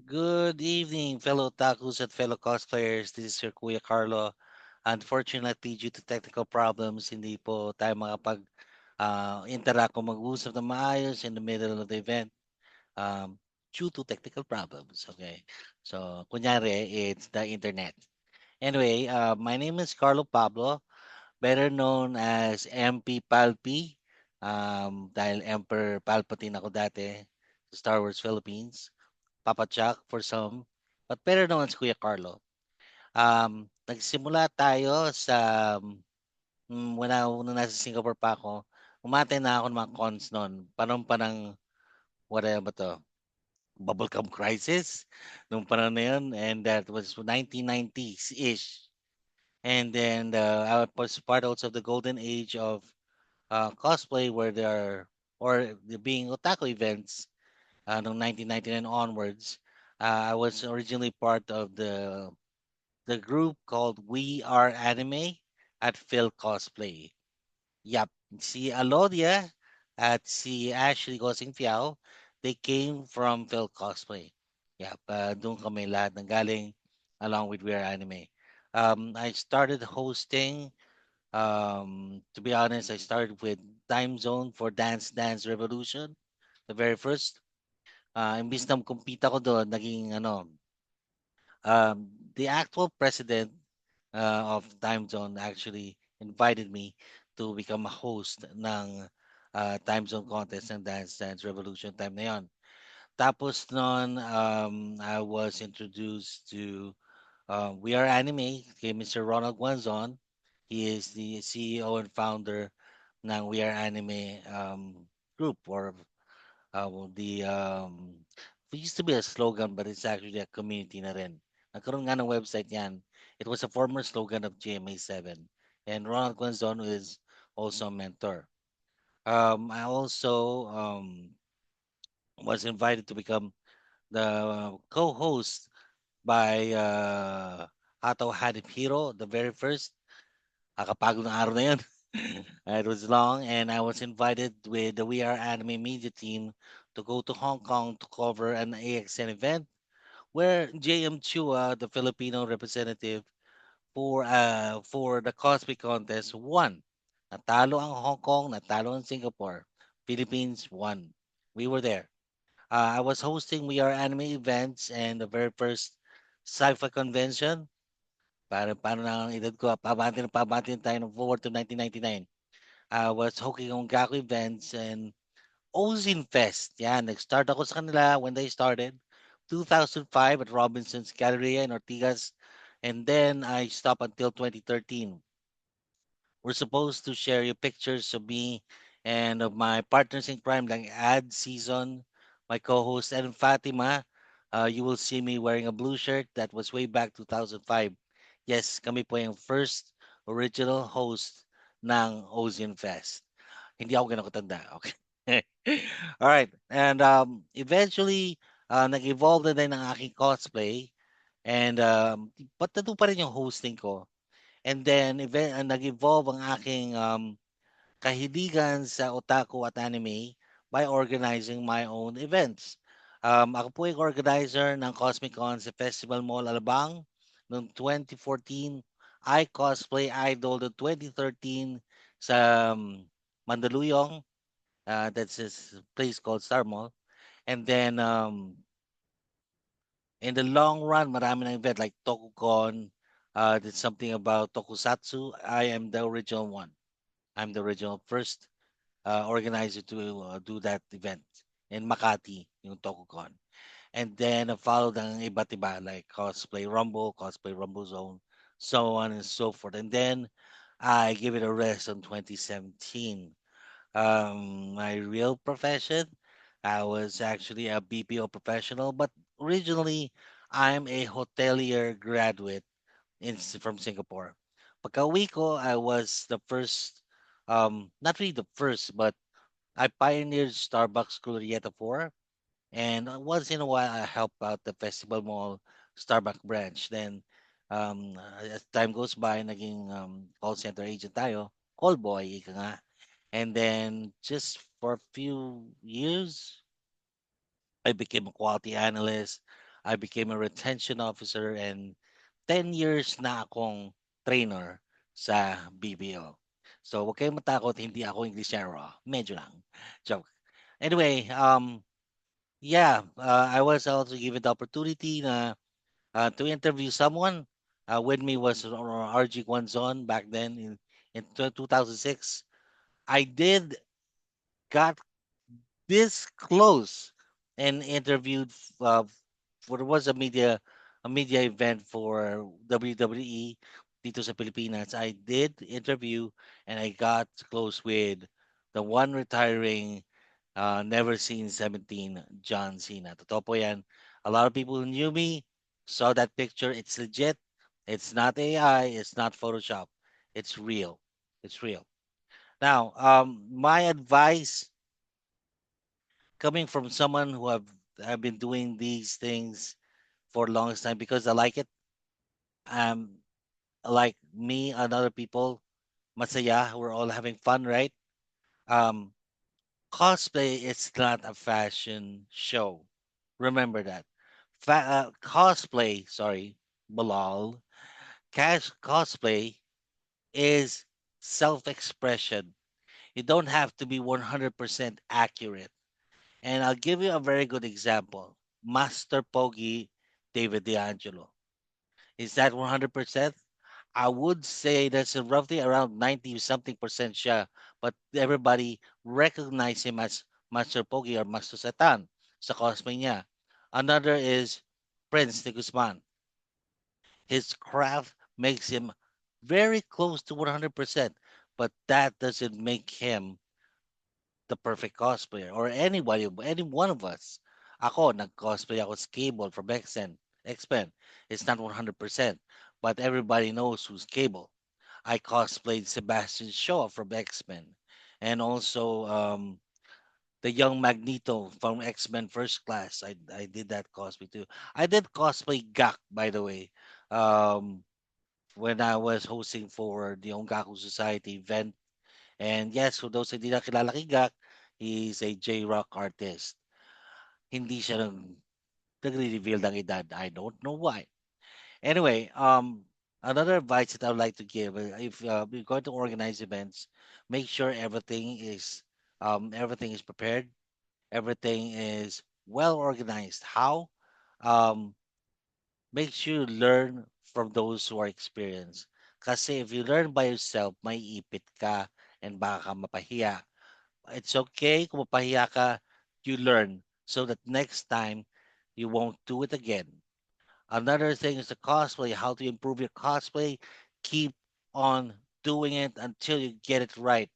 Good evening, fellow otakus at fellow cosplayers. This is your Kuya Carlo. Unfortunately, due to technical problems, hindi po tayo interact o mag-usap na maayos in the middle of the event um, due to technical problems. Okay. So, kunyari, it's the internet. Anyway, my name is Carlo Pablo, better known as MP Palpi. Dahil Emperor Palpatine ako dati sa Star Wars Philippines. Papa Jack for some, but better known as Kuya Carlo. Nagsimula tayo nung nasa Singapore pa ako, umate na ako ng mga cons noon. Panahon pa ng, whatever ba to, bubblegum crisis, nung panahon na yun, and that was 1990s-ish. And then I was part also of the golden age of cosplay where there are, or the being otaku events noong 1999 onwards. I was originally part of the group called We Are Anime at Phil Cosplay. Yep, si Alodia at si Ashley Gosing Fiao, they came from Phil Cosplay. Yep, doon kami lahat nanggaling along with We Are Anime. I started hosting, to be honest, I started with Time Zone for Dance Dance Revolution, the very first. Imbis na compete ako doon, naging the actual president of Time Zone actually invited me to become a host ng Time Zone contest ng Dance Dance Revolution time na yon. Tapos noon, I was introduced to We Are Anime kay Mr. Ronald Guanzon. He is the CEO and founder ng We Are Anime group or the it used to be a slogan but it's actually a community na rin. Nagkaroon nga ng website yan. It was a former slogan of GMA7. And Ronald Guanzon is also a mentor. I also was invited to become the co-host by Hato Hadip Hiro, the very first. Nakapagod ng araw na yun. It was long, and I was invited with the We Are Anime media team to go to Hong Kong to cover an AXN event where JM Chua, the Filipino representative for the cosplay contest, won. Natalo ang Hong Kong, natalo ang Singapore. Philippines won. We were there. I was hosting We Are Anime events and the very first sci-fi convention. Paano na ang edad ko? Pabati na tayo ng forward to 1999. I was hosting on Gaku events and Ozin Fest. Yan, nag-start ako sa kanila when they started. 2005 at Robinson's Galleria in Ortigas. And then I stopped until 2013. We're supposed to share your pictures of me and of my partners in crime like Ad Season, my co-host Ed Fatima. You will see me wearing a blue shirt. That was way back 2005. Yes, kami po yung first original host ng Ozian Fest. Hindi ako gano'n katanda. Okay. All right. And eventually, nag-evolve na din ang aking cosplay. And but nandun pa rin yung hosting ko. And then nag-evolve ang aking kahiligan sa otaku at anime by organizing my own events. Ako po yung organizer ng Cosmic Con sa Festival Mall Alabang noong 2014. I cosplay idol noong 2013 sa Mandaluyong. That's this place called Star Mall. And then in the long run, marami ng event like Tokucon. Did something about Tokusatsu. I am the original one. I'm the original first organizer to do that event in Makati, yung Tokucon. And then followed ang iba't iba like Cosplay Rumble Zone, so on and so forth. And then I give it a rest on 2017. My real profession, I was actually a BPO professional, but originally I'm a hotelier graduate from Singapore. Pagka-uwi ko, I was the first, not really the first, but I pioneered Starbucks Glorieta 4. And once in a while, I help out the Festival Mall Starbucks branch. Then, as time goes by, naging call center agent tayo. Call boy, ika nga. And then, just for a few years, I became a quality analyst. I became a retention officer and 10 years na akong trainer sa BPO. So, huwag kayong matakot, hindi ako Englishero. Medyo lang. Joke. Anyway, yeah, I was also given the opportunity to interview someone. With me was RG Guanzon back then in 2006. I did got this close and interviewed for was a media event for WWE dito sa Pilipinas. I did interview and I got close with the one retiring never seen 17 John Cena. Totoo po yan. A lot of people who knew me saw that picture. It's legit. It's not AI. It's not Photoshop. It's real. It's real. Now, my advice coming from someone who have been doing these things for the longest time because I like it. Um, like me and other people, masaya, we're all having fun, right? Um, Cosplay is not a fashion show. Remember that. Cosplay, sorry, Balal. Cosplay is self-expression. You don't have to be 100% accurate. And I'll give you a very good example. Master Pogi David D'Angelo. Is that 100%? I would say that's roughly around 90 something percent siya, but everybody recognize him as Master Pogi or Master Satan sa cosplay niya. Another is Prince de Guzman. His craft makes him very close to 100%, but that doesn't make him the perfect cosplayer or anybody, any one of us. Ako, nag-cosplay ako as Cable from X-Men. It's not 100%, but everybody knows who's Cable. I cosplayed Sebastian Shaw from X-Men, and also the young Magneto from X-Men First Class. I did that cosplay too. I did cosplay Gak, by the way, um, when I was hosting for the Ongaku Society event. And yes, for those who hindi na kilala kay Gak, he's a J-rock artist. Hindi siya nagre-reveal ng edad. I don't know why. Anyway, another advice that I would like to give, if you're going to organize events, make sure everything is prepared, everything is well organized. How? Um, Make sure you learn from those who are experienced. Kasi if you learn by yourself, may ipit ka and baka ka mapahiya. It's okay kung mapahiya ka, you learn so that next time you won't do it again. Another thing is the cosplay, how to improve your cosplay. Keep on doing it until you get it right.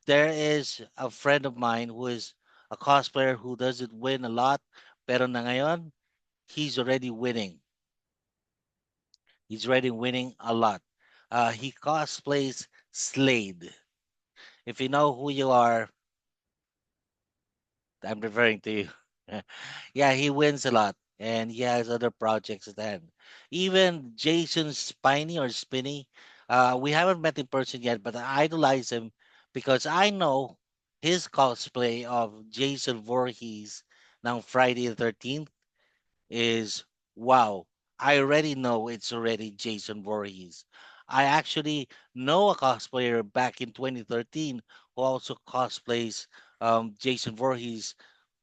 There is a friend of mine who is a cosplayer who doesn't win a lot, pero na ngayon, he's already winning. He's already winning a lot. He cosplays Slade. If you know who you are, I'm referring to you. Yeah, he wins a lot, and he has other projects at hand. Even Jason Spiny or Spinny, we haven't met in person yet, but I idolize him because I know his cosplay of Jason Voorhees now Friday the 13th is wow. I already know it's already Jason Voorhees. I actually know a cosplayer back in 2013 who also cosplays Jason Voorhees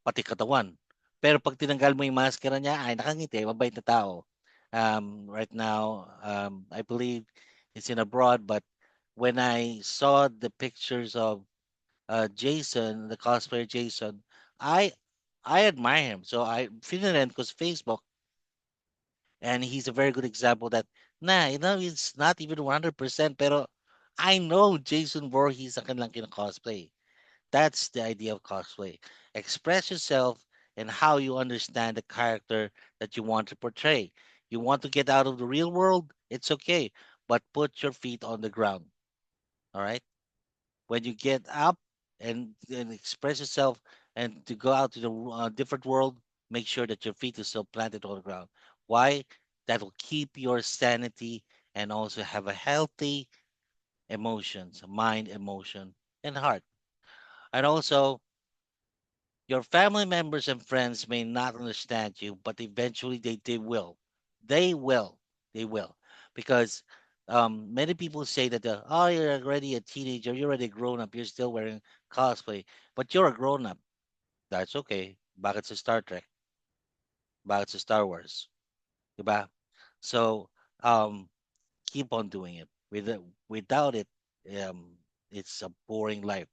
pati katawan. Pero pag tinanggal mo yung maskara niya, ay nakangiti, mabait na tao. Right now, I believe it's in abroad, but when I saw the pictures of Jason, the cosplayer Jason, I I admire him. So I Finland because Facebook, and he's a very good example that it's not even 100%, pero I know Jason Voorhees ang kanilang kina-cosplay. That's the idea of cosplay. Express yourself and how you understand the character that you want to portray. You want to get out of the real world? It's okay, but put your feet on the ground. All right? When you get up and express yourself and to go out to the different world, make sure that your feet are still planted on the ground. Why? That will keep your sanity and also have a healthy emotions, mind, emotion, and heart. And also, Your family members and friends may not understand you, but eventually they will. They will. They will. Because many people say that, oh, you're already a teenager, you're already grown up, you're still wearing cosplay, but you're a grown up. That's okay. Bakit sa Star Trek? Bakit sa Star Wars? Diba? So, um, keep on doing it. Without it, um, it's a boring life.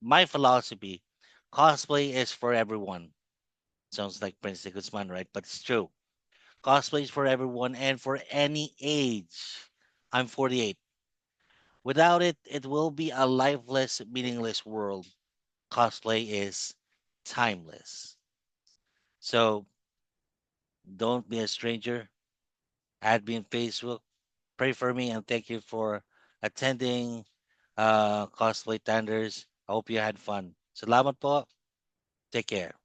My philosophy, cosplay is for everyone. Sounds like Prince de Guzman, right? But it's true. Cosplay is for everyone and for any age. I'm 48. Without it, it will be a lifeless, meaningless world. Cosplay is timeless. So don't be a stranger. Add me on Facebook. Pray for me and thank you for attending Cosplay Tenders. I hope you had fun. Salamat po. Take care.